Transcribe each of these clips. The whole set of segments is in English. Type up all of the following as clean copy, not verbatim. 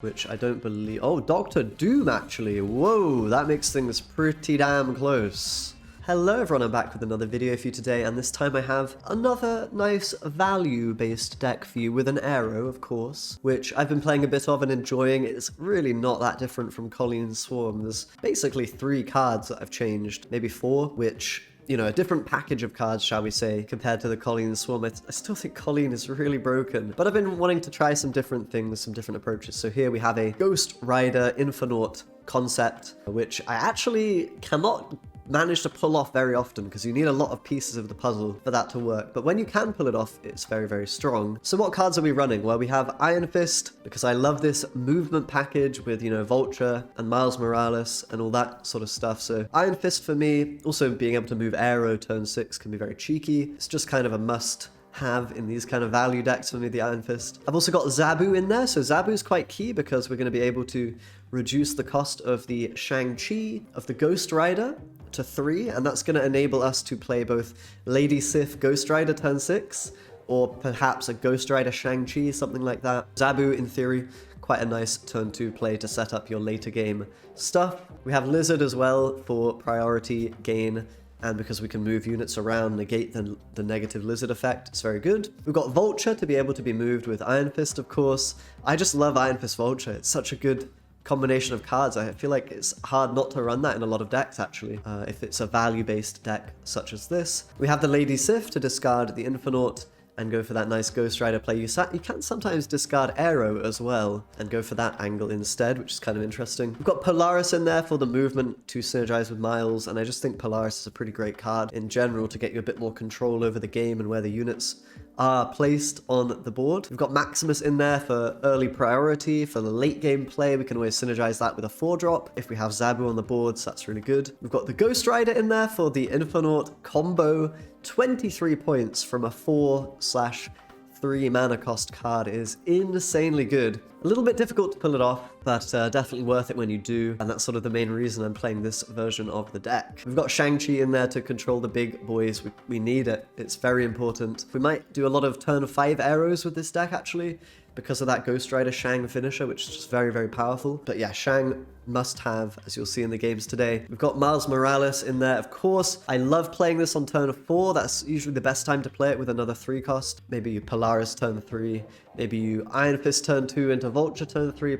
which I don't believe... Oh, Doctor Doom, actually. Whoa, that makes things pretty damn close. Hello everyone, I'm back with another video for you today, and this time I have another nice value-based deck for you with an Aero, of course, which I've been playing a bit of and enjoying. It's really not that different from Colleen's Swarm. There's basically 3 cards that I've changed, maybe 4, which, you know, a different package of cards, shall we say, compared to the Colleen Swarm. I still think Colleen is really broken, but I've been wanting to try some different things, some different approaches. So here we have a Ghost Rider-Infinaut concept, which I actually cannot manage to pull off very often because you need a lot of pieces of the puzzle for that to work. But when you can pull it off, it's very, very strong. So what cards are we running? Well, we have Iron Fist, because I love this movement package with, you know, Vulture and Miles Morales and all that sort of stuff. So Iron Fist for me, also being able to move Aero turn 6 can be very cheeky. It's just kind of a must have in these kind of value decks for me, the Iron Fist. I've also got Zabu in there, so Zabu is quite key because we're going to be able to reduce the cost of the Shang-Chi, of the Ghost Rider, to 3, and that's going to enable us to play both Lady Sif Ghost Rider turn 6, or perhaps a Ghost Rider Shang-Chi, something like that. Zabu, in theory, quite a nice turn 2 play to set up your later game stuff. We have Lizard as well for priority gain, and because we can move units around, negate the negative Lizard effect. It's very good. We've got Vulture to be able to be moved with Iron Fist, of course. I just love Iron Fist Vulture. It's such a good combination of cards. I feel like it's hard not to run that in a lot of decks, actually, if it's a value-based deck such as this. We have the Lady Sif to discard the Infinaut and go for that nice Ghost Rider play. You can sometimes discard Aero as well and go for that angle instead, which is kind of interesting. We've got Polaris in there for the movement to synergize with Miles, and I just think Polaris is a pretty great card in general to get you a bit more control over the game and where the units are placed on the board. We've got Maximus in there for early priority. For the late game play, we can always synergize that with a 4-drop. If we have Zabu on the board, so that's really good. We've got the Ghost Rider in there for the Infinaut combo. 23 points from a 4/3 mana cost card is insanely good. A little bit difficult to pull it off, but definitely worth it when you do, and that's sort of the main reason I'm playing this version of the deck. We've got Shang-Chi in there to control the big boys. We need it. It's very important. We might do a lot of turn 5 arrows with this deck, actually, because of that Ghost Rider Shang finisher, which is just very, very powerful. But yeah, Shang must have, as you'll see in the games today. We've got Miles Morales in there, of course. I love playing this on turn 4. That's usually the best time to play it with another 3 cost. Maybe you Polaris turn 3. Maybe you Iron Fist turn 2 into Vulture turn 3.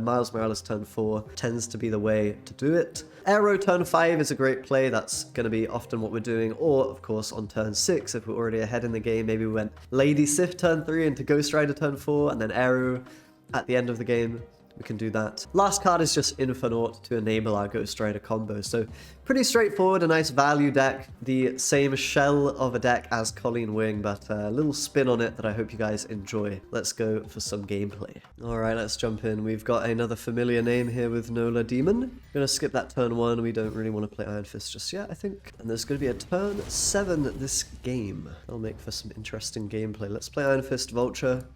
Miles Morales turn 4 tends to be the way to do it. Aero turn 5 is a great play. That's going to be often what we're doing. Or, of course, on turn 6, if we're already ahead in the game, maybe we went Lady Sif turn 3 into Ghost Rider turn 4, and then Aero at the end of the game. We can do that. Last card is just Infinaut to enable our Ghost Rider combo. So pretty straightforward, a nice value deck. The same shell of a deck as Colleen Wing, but a little spin on it that I hope you guys enjoy. Let's go for some gameplay. All right, let's jump in. We've got another familiar name here with Nola Demon. I'm gonna skip that turn 1. We don't really want to play Iron Fist just yet, I think. And there's gonna be a turn 7 this game. That'll make for some interesting gameplay. Let's play Iron Fist Vulture.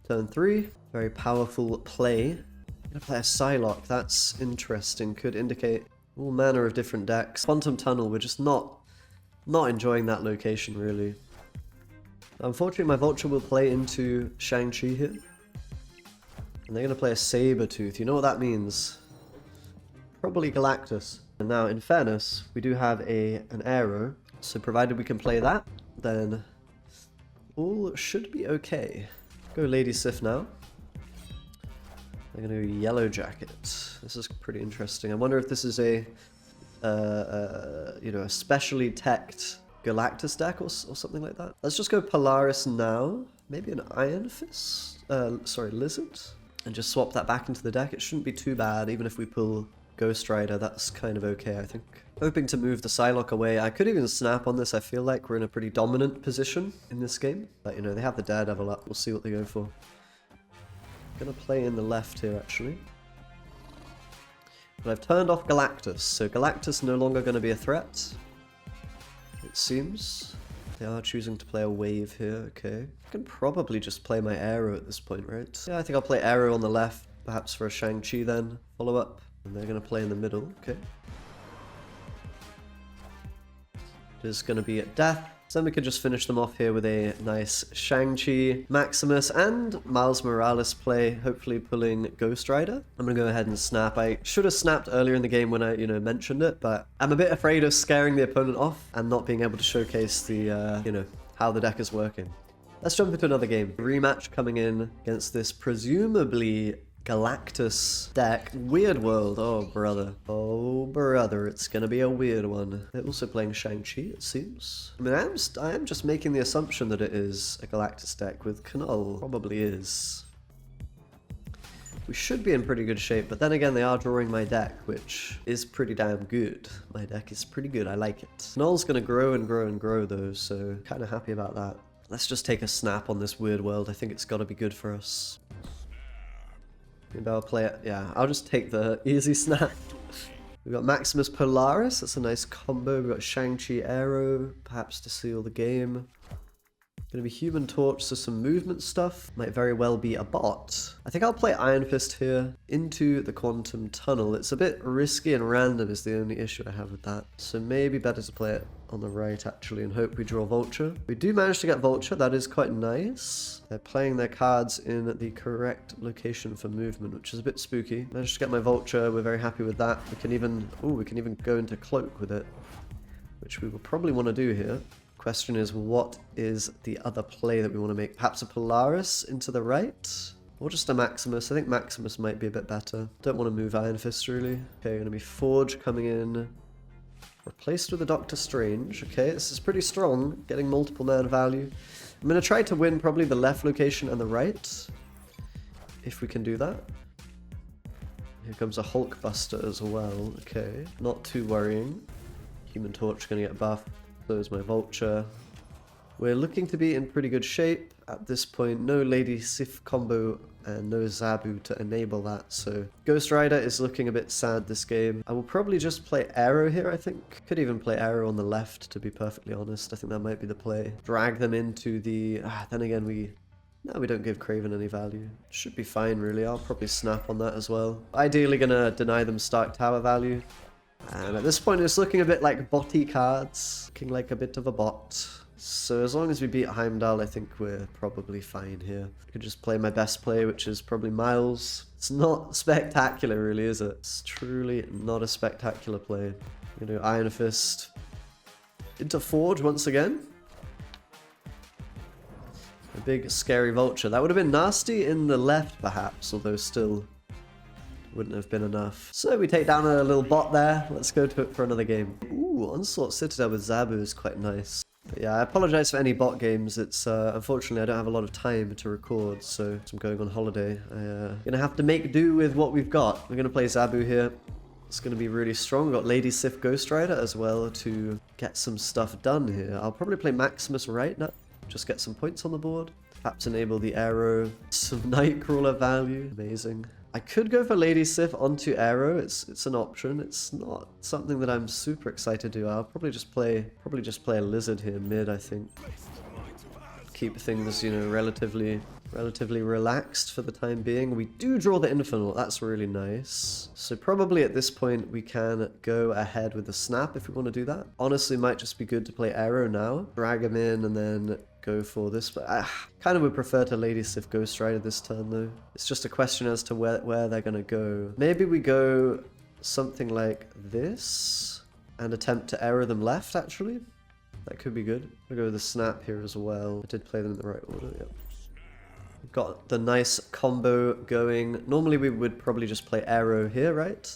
Turn 3. Very powerful play. I'm gonna play a Psylocke. That's interesting. Could indicate all manner of different decks. Quantum Tunnel, we're just not enjoying that location, really. Unfortunately, my Vulture will play into Shang-Chi here. And they're gonna play a Sabertooth. You know what that means? Probably Galactus. And now, in fairness, we do have an Aero. So provided we can play that, then all should be okay. Go Lady Sif now. I'm going to go Yellow Jacket. This is pretty interesting. I wonder if this is a you know, a specially teched Galactus deck or something like that. Let's just go Polaris now. Maybe an Iron Fist? Sorry, Lizard. And just swap that back into the deck. It shouldn't be too bad, even if we pull Ghost Rider. That's kind of okay, I think. Hoping to move the Psylocke away. I could even snap on this. I feel like we're in a pretty dominant position in this game. But, you know, they have the Daredevil up. We'll see what they go for. Gonna play in the left here, actually. But I've turned off Galactus, so Galactus no longer going to be a threat. It seems. They are choosing to play a wave here, okay. I can probably just play my Aero at this point, right? Yeah, I think I'll play Aero on the left, perhaps for a Shang-Chi then, follow up. And they're going to play in the middle, okay. It is going to be a death So then we could just finish them off here with a nice Shang-Chi, Maximus, and Miles Morales play, hopefully pulling Ghost Rider. I'm gonna go ahead and snap. I should have snapped earlier in the game when I, mentioned it, but I'm a bit afraid of scaring the opponent off and not being able to showcase the, how the deck is working. Let's jump into another game. Rematch coming in against this presumably Galactus deck. Weird world. Oh, brother. Oh, brother. It's gonna be a weird one. They're also playing Shang-Chi, it seems. I mean, I am just making the assumption that it is a Galactus deck with Knull. Probably is. We should be in pretty good shape, but then again, they are drawing my deck, which is pretty damn good. My deck is pretty good. I like it. Knull's gonna grow and grow and grow, though, so kind of happy about that. Let's just take a snap on this weird world. I think it's gotta be good for us. Maybe I'll play it. Yeah, I'll just take the easy snap. We've got Maximus Polaris. That's a nice combo. We've got Shang-Chi Aero, perhaps to seal the game. Gonna be Human Torch, so some movement stuff. Might very well be a bot. I think I'll play Iron Fist here into the Quantum Tunnel. It's a bit risky and random is the only issue I have with that. So maybe better to play it on the right actually and hope we draw Vulture. We do manage to get Vulture, that is quite nice. They're playing their cards in the correct location for movement, which is a bit spooky. Managed to get my Vulture, we're very happy with that. We can even go into Cloak with it, which we will probably want to do here. Question is, what is the other play that we want to make? Perhaps a Polaris into the right? Or just a Maximus? I think Maximus might be a bit better. Don't want to move Iron Fist, really. Okay, going to be Forge coming in. Replaced with a Doctor Strange. Okay, this is pretty strong. Getting multiple mana value. I'm going to try to win probably the left location and the right. If we can do that. Here comes a Hulk Buster as well. Okay, not too worrying. Human Torch going to get buffed. So is my Vulture. We're looking to be in pretty good shape at this point. No Lady Sif combo and no Zabu to enable that. So Ghost Rider is looking a bit sad this game. I will probably just play Aero here, I think. Could even play Aero on the left, to be perfectly honest. I think that might be the play. Drag them into the... then again, we don't give Craven any value. Should be fine, really. I'll probably snap on that as well. Ideally gonna deny them Stark Tower value. And at this point, it's looking a bit like botty cards. Looking like a bit of a bot. So as long as we beat Heimdall, I think we're probably fine here. I could just play my best play, which is probably Miles. It's not spectacular, really, is it? It's truly not a spectacular play. You know, Iron Fist into Forge once again. A big, scary Vulture. That would have been nasty in the left, perhaps, although still... wouldn't have been enough. So we take down a little bot there. Let's go to it for another game. Ooh, Onslaught Citadel with Zabu is quite nice. But yeah, I apologize for any bot games. It's unfortunately I don't have a lot of time to record, so I'm going on holiday. I'm gonna have to make do with what we've got. We're gonna play Zabu here. It's gonna be really strong. We've got Lady Sif Ghost Rider as well to get some stuff done here. I'll probably play Maximus right now. Just get some points on the board. Perhaps enable the Aero. Some Nightcrawler value. Amazing. I could go for Lady Sif onto Aero. It's an option. It's not something that I'm super excited to do. I'll probably just play a Lizard here mid, I think. Keep things, relatively relaxed for the time being. We do draw the Infinaut. That's really nice. So probably at this point we can go ahead with the snap if we want to do that. Honestly, might just be good to play Aero now. Drag him in and then go for this. But I kind of would prefer to Lady Sif Ghost Rider this turn though. It's just a question as to where they're going to go. Maybe we go something like this and attempt to Aero them left actually. That could be good. We'll go with the snap here as well. I did play them in the right order, yep. Got the nice combo going. Normally we would probably just play Aero here, right?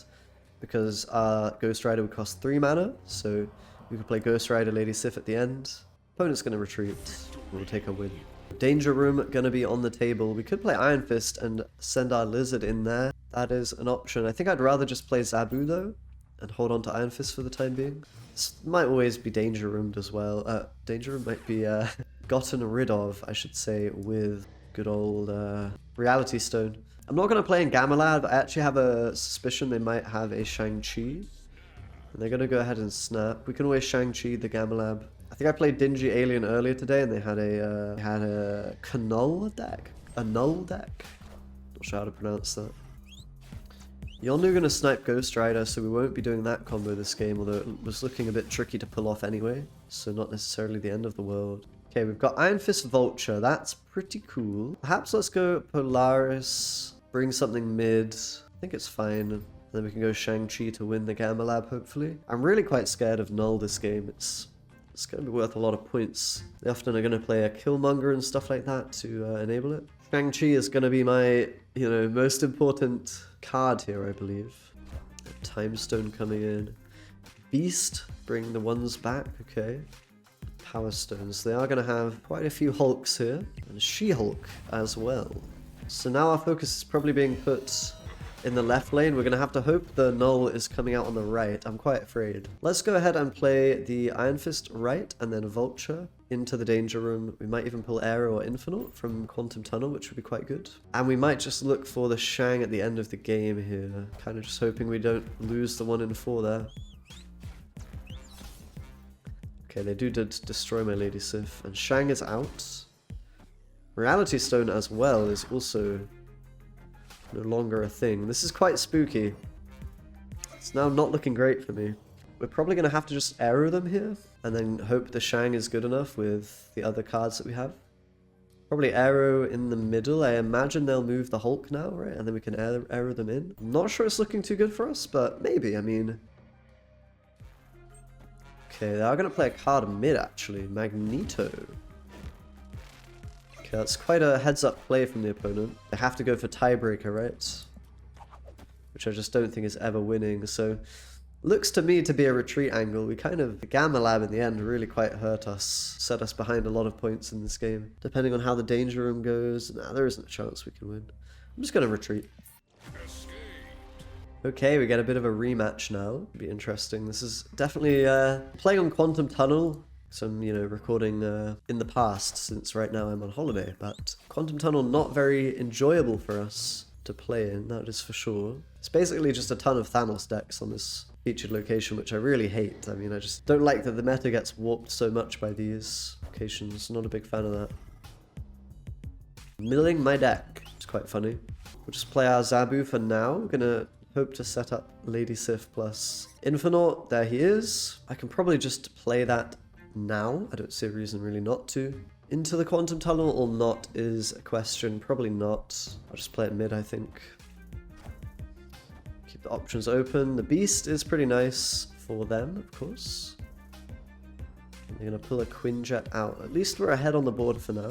Because our Ghost Rider would cost 3 mana, so we could play Ghost Rider, Lady Sif at the end. Opponent's going to retreat. We'll take a win. Danger Room going to be on the table. We could play Iron Fist and send our Lizard in there. That is an option. I think I'd rather just play Zabu though, and hold on to Iron Fist for the time being. This might always be Danger Roomed as well. Danger Room might be gotten rid of, I should say, with good old Reality Stone. I'm not going to play in Gamma Lab. I actually have a suspicion they might have a Shang-Chi. And they're going to go ahead and snap. We can always Shang-Chi the Gamma Lab. I think I played Dingy Alien earlier today and they had a Knull deck. A Null deck. Not sure how to pronounce that. Yondu gonna snipe Ghost Rider, so we won't be doing that combo this game, although it was looking a bit tricky to pull off anyway, so not necessarily the end of the world. Okay, we've got Iron Fist Vulture, that's pretty cool. Perhaps let's go Polaris, bring something mid, I think it's fine. Then we can go Shang-Chi to win the Gamma Lab, hopefully. I'm really quite scared of Null this game, it's going to be worth a lot of points. They often are going to play a Killmonger and stuff like that to enable it. Shang-Chi is going to be my, most important card here, I believe. Time Stone coming in. Beast, bring the ones back, okay. Power Stones, they are going to have quite a few Hulks here. And She-Hulk as well. So now our focus is probably being put in the left lane. We're going to have to hope the Null is coming out on the right. I'm quite afraid. Let's go ahead and play the Iron Fist right and then Vulture into the Danger Room. We might even pull Aero or Infinaut from Quantum Tunnel, which would be quite good. And we might just look for the Shang at the end of the game here. Kind of just hoping we don't lose the 1 in 4 there. Okay, they did destroy my Lady Sif. And Shang is out. Reality Stone as well is also no longer a thing. This is quite spooky. It's now not looking great for me. We're probably going to have to just Aero them here, and then hope the Shang is good enough with the other cards that we have. Probably Aero in the middle. I imagine they'll move the Hulk now, right? And then we can Aero them in. I'm not sure it's looking too good for us, but maybe, I mean... Okay, they are going to play a card mid, actually. Magneto. That's quite a heads-up play from the opponent. They have to go for tiebreaker, right? Which I just don't think is ever winning, so... Looks to me to be a retreat angle. The Gamma Lab in the end really quite hurt us. Set us behind a lot of points in this game. Depending on how the Danger Room goes, nah, there isn't a chance we can win. I'm just gonna retreat. Okay, we get a bit of a rematch now. It'll be interesting. This is definitely playing on Quantum Tunnel. So I'm, recording in the past, since right now I'm on holiday, but Quantum Tunnel not very enjoyable for us to play in, that is for sure. It's basically just a ton of Thanos decks on this featured location, which I really hate. I mean, I just don't like that the meta gets warped so much by these locations. Not a big fan of that. Milling my deck. It's quite funny. We'll just play our Zabu for now. We're gonna hope to set up Lady Sif plus Infinaut. There he is. I can probably just play that now. I don't see a reason really not to. Into the Quantum Tunnel or not is a question. Probably not. I'll just play it mid, I think. Keep the options open. The Beast is pretty nice for them, of course. And they're going to pull a Quinjet out. At least we're ahead on the board for now.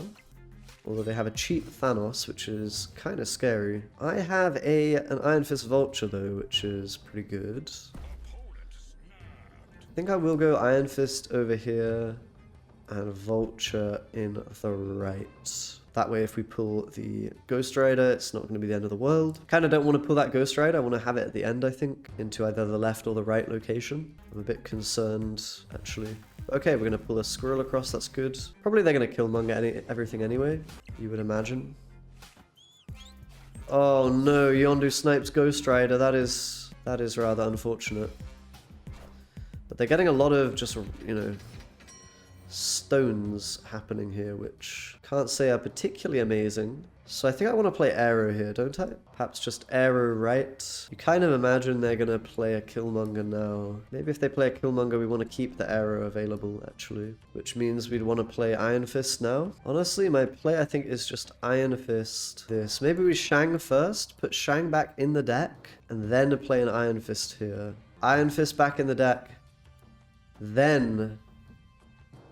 Although they have a cheap Thanos, which is kind of scary. I have an Iron Fist Vulture though, which is pretty good. I think I will go Iron Fist over here and Vulture in the right. That way if we pull the Ghost Rider, it's not going to be the end of the world. Kind of don't want to pull that Ghost Rider. I want to have it at the end, I think, into either the left or the right location. I'm a bit concerned, actually. Okay, we're going to pull a Squirrel across. That's good. Probably they're going to Killmonger everything anyway, you would imagine. Oh no, Yondu snipes Ghost Rider. That is rather unfortunate. But they're getting a lot of just, stones happening here, which can't say are particularly amazing. So I think I want to play Aero here, don't I? Perhaps just Aero right. You kind of imagine they're going to play a Killmonger now. Maybe if they play a Killmonger, we want to keep the Aero available, actually. Which means we'd want to play Iron Fist now. Honestly, my play, I think, is just Iron Fist this. Maybe we Shang first, put Shang back in the deck, and then play an Iron Fist here. Iron Fist back in the deck. Then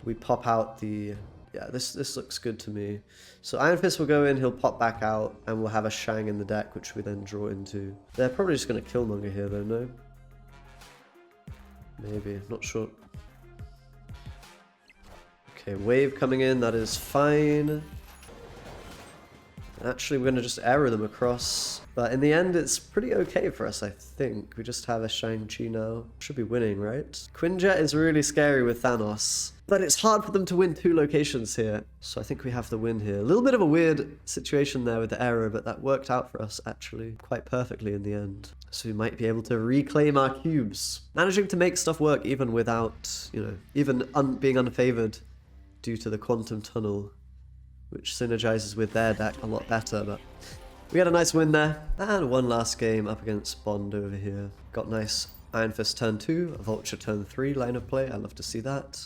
we pop out the... Yeah, this looks good to me. So Iron Fist will go in, he'll pop back out, and we'll have a Shang in the deck, which we then draw into. They're probably just going to Killmonger here, though, no? Maybe, not sure. Okay, wave coming in, that is fine. Actually, we're going to just Aero them across. But in the end, it's pretty okay for us, I think. We just have a Shang-Chi now. Should be winning, right? Quinjet is really scary with Thanos. But it's hard for them to win 2 locations here. So I think we have the win here. A little bit of a weird situation there with the Aero, but that worked out for us, actually, quite perfectly in the end. So we might be able to reclaim our cubes. Managing to make stuff work even without, even being unfavored due to the Quantum Tunnel, which synergizes with their deck a lot better, but We had a nice win there, and one last game up against Bond over here. Got nice Iron Fist turn 2, a Vulture turn 3 line of play. I love to see that.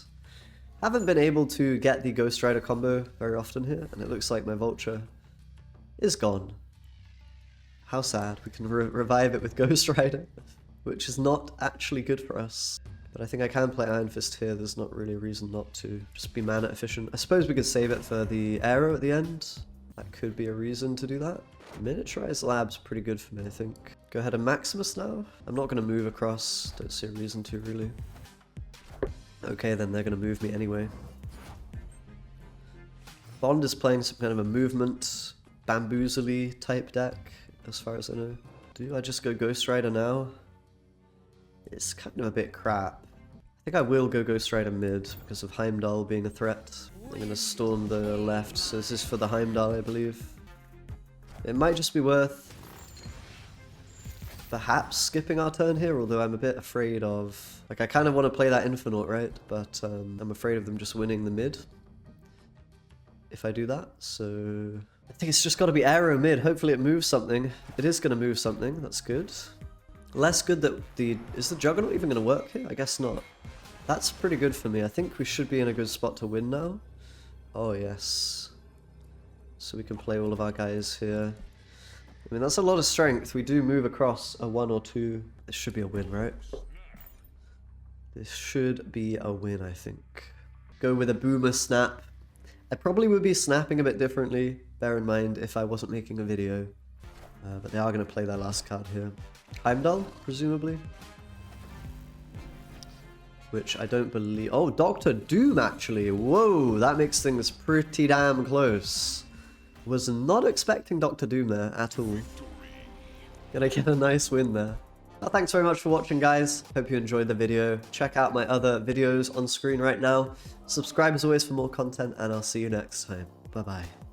Haven't been able to get the Ghost Rider combo very often here, and it looks like my Vulture is gone. How sad. We can revive it with Ghost Rider, which is not actually good for us. But I think I can play Iron Fist here. There's not really a reason not to. Just be mana efficient. I suppose we could save it for the Aero at the end. That could be a reason to do that. Miniaturize Lab's pretty good for me, I think. Go ahead and Maximus now. I'm not going to move across. Don't see a reason to, really. Okay, then they're going to move me anyway. Bond is playing some kind of a movement, bamboozly type deck, as far as I know. Do I just go Ghost Rider now? It's kind of a bit crap. I think I will go Ghost Rider mid because of Heimdall being a threat. I'm going to storm the left, so this is for the Heimdall, I believe. It might just be worth perhaps skipping our turn here, although I'm a bit afraid of... Like, I kind of want to play that Infinaut, right? But I'm afraid of them just winning the mid if I do that, so... I think it's just got to be Aero mid. Hopefully it moves something. It is going to move something, that's good. Less good that the... Is the Juggernaut even going to work here? I guess not. That's pretty good for me. I think we should be in a good spot to win now. Oh, yes. So we can play all of our guys here. I mean, that's a lot of strength. We do move across a 1 or 2. This should be a win, right? This should be a win, I think. Go with a boomer snap. I probably would be snapping a bit differently, bear in mind, if I wasn't making a video. But they are going to play their last card here. Heimdall, presumably. Which I don't believe... Oh, Doctor Doom, actually. Whoa, that makes things pretty damn close. Was not expecting Doctor Doom there at all. Gonna get a nice win there. Well, thanks very much for watching, guys. Hope you enjoyed the video. Check out my other videos on screen right now. Subscribe as always for more content, and I'll see you next time. Bye-bye.